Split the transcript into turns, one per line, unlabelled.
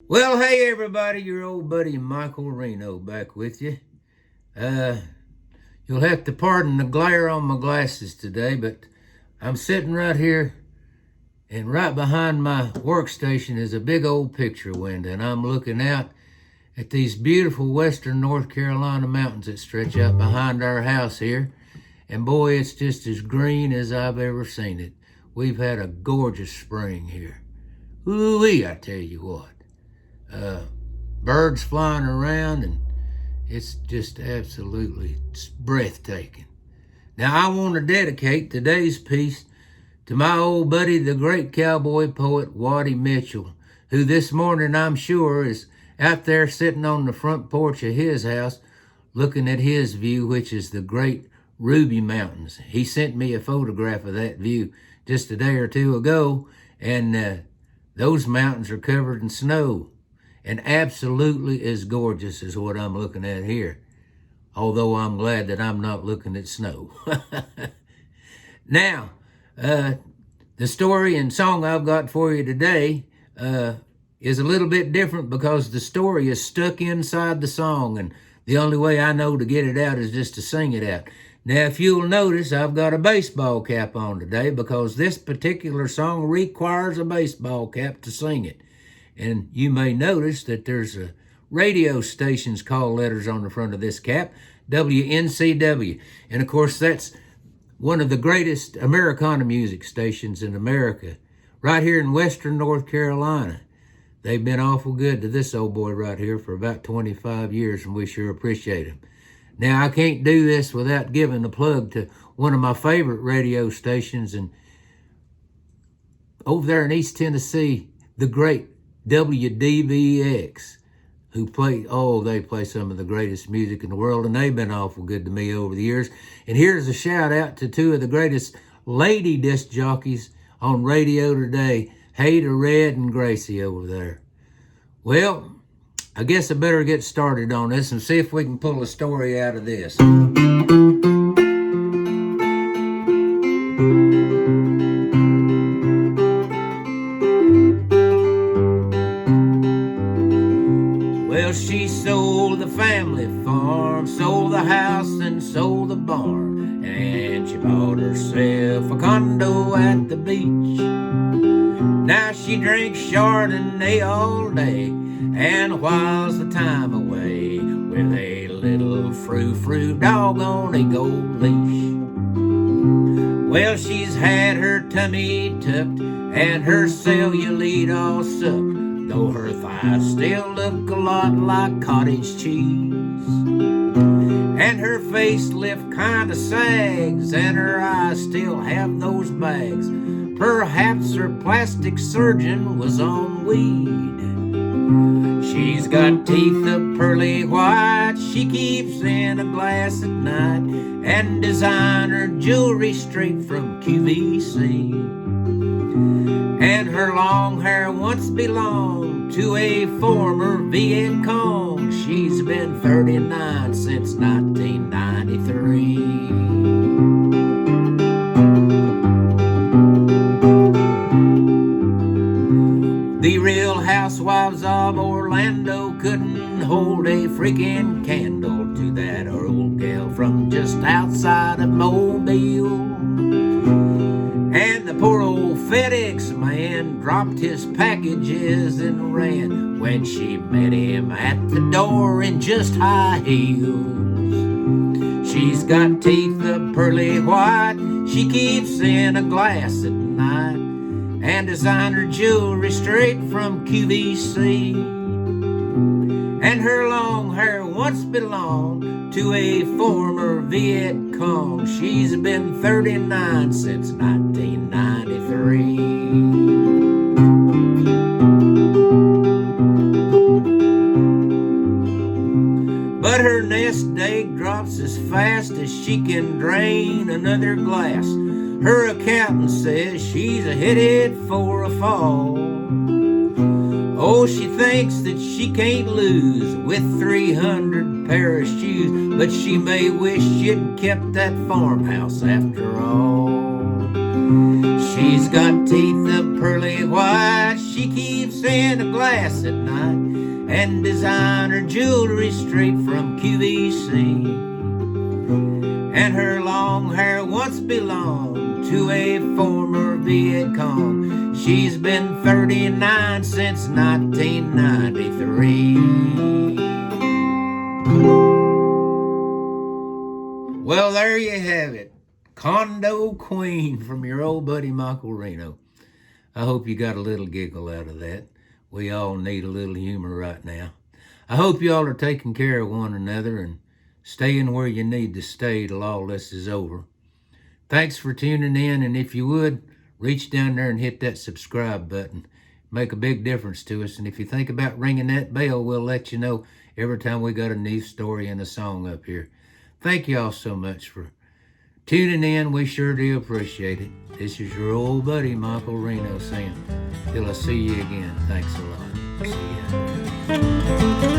Well, hey everybody, your old buddy Michael Reno back with you. Uh, you'll have to pardon the glare on my glasses today, but I'm sitting right here, and right behind my workstation is a big old picture window, and I'm looking out at these beautiful western North Carolina mountains that stretch out behind our house here. And boy, it's just as green as I've ever seen it. We've had a gorgeous spring here. Ooh-wee, I tell you what. Birds flying around, and it's just absolutely breathtaking. Now, I want to dedicate today's piece to my old buddy, the great cowboy poet Waddy Mitchell, who this morning I'm sure is out there sitting on the front porch of his house looking at his view, which is the great Ruby Mountains. He sent me a photograph of that view just a day or two ago, and those mountains are covered in snow. And absolutely as gorgeous as what I'm looking at here. Although I'm glad that I'm not looking at snow. Now, the story and song I've got for you today is a little bit different because the story is stuck inside the song, and the only way I know to get it out is just to sing it out. Now, if you'll notice, I've got a baseball cap on today because this particular song requires a baseball cap to sing it. And you may notice that there's a radio station's call letters on the front of this cap, WNCW. And of course, that's one of the greatest Americana music stations in America, right here in western North Carolina. They've been awful good to this old boy right here for about 25 years, and we sure appreciate him. Now, I can't do this without giving a plug to one of my favorite radio stations, and over there in East Tennessee, the great WDVX, who they play some of the greatest music in the world, and they've been awful good to me over the years. And here's a shout out to two of the greatest lady disc jockeys on radio today, Hader Red and Gracie over there. Well, I guess I better get started on this and see if we can pull a story out of this. Well, she sold the family farm, sold the house and sold the barn, and she bought herself a condo at the beach. Now she drinks Chardonnay all day and whiles the time away with a little frou-frou dog on a gold leash. Well, she's had her tummy tucked and her cellulite all sucked, though her thighs still look a lot like cottage cheese. And her facelift kinda sags, and her eyes still have those bags. Perhaps her plastic surgeon was on weed. She's got teeth of pearly white she keeps in a glass at night, and designer jewelry straight from QVC. And her long hair once belonged to a former Viet Cong. She's been 39 since 1993. The Real Housewives of Orlando couldn't hold a freaking candle to that old gal from just outside of Mobile. And the poor old FedEx man dropped his packages and ran when she met him at the door in just high heels. She's got teeth of pearly white she keeps in a glass at night, and designer jewelry straight from QVC. And her long hair once belonged to a former Viet Cong. She's been 39 since 1993. But her nest egg drops as fast as she can drain another glass. Her accountant says she's headed for a fall. Oh, she thinks that she can't lose with 300 pair of shoes, but she may wish she'd kept that farmhouse after all. She's got teeth of pearly white she keeps in a glass at night and designer jewelry straight from QVC. And her long hair once belonged to a former Viet Cong. She's been 39 since 1993. Well, there you have it. Condo Queen from your old buddy Michael Reno. I hope you got a little giggle out of that. We all need a little humor right now. I hope you all are taking care of one another and staying where you need to stay till all this is over. Thanks for tuning in, and if you would, reach down there and hit that subscribe button. Make a big difference to us, and if you think about ringing that bell, we'll let you know every time we got a new story and a song up here. Thank you all so much for tuning in. We sure do appreciate it. This is your old buddy Michael Reno saying, till I see you again, thanks a lot. See ya.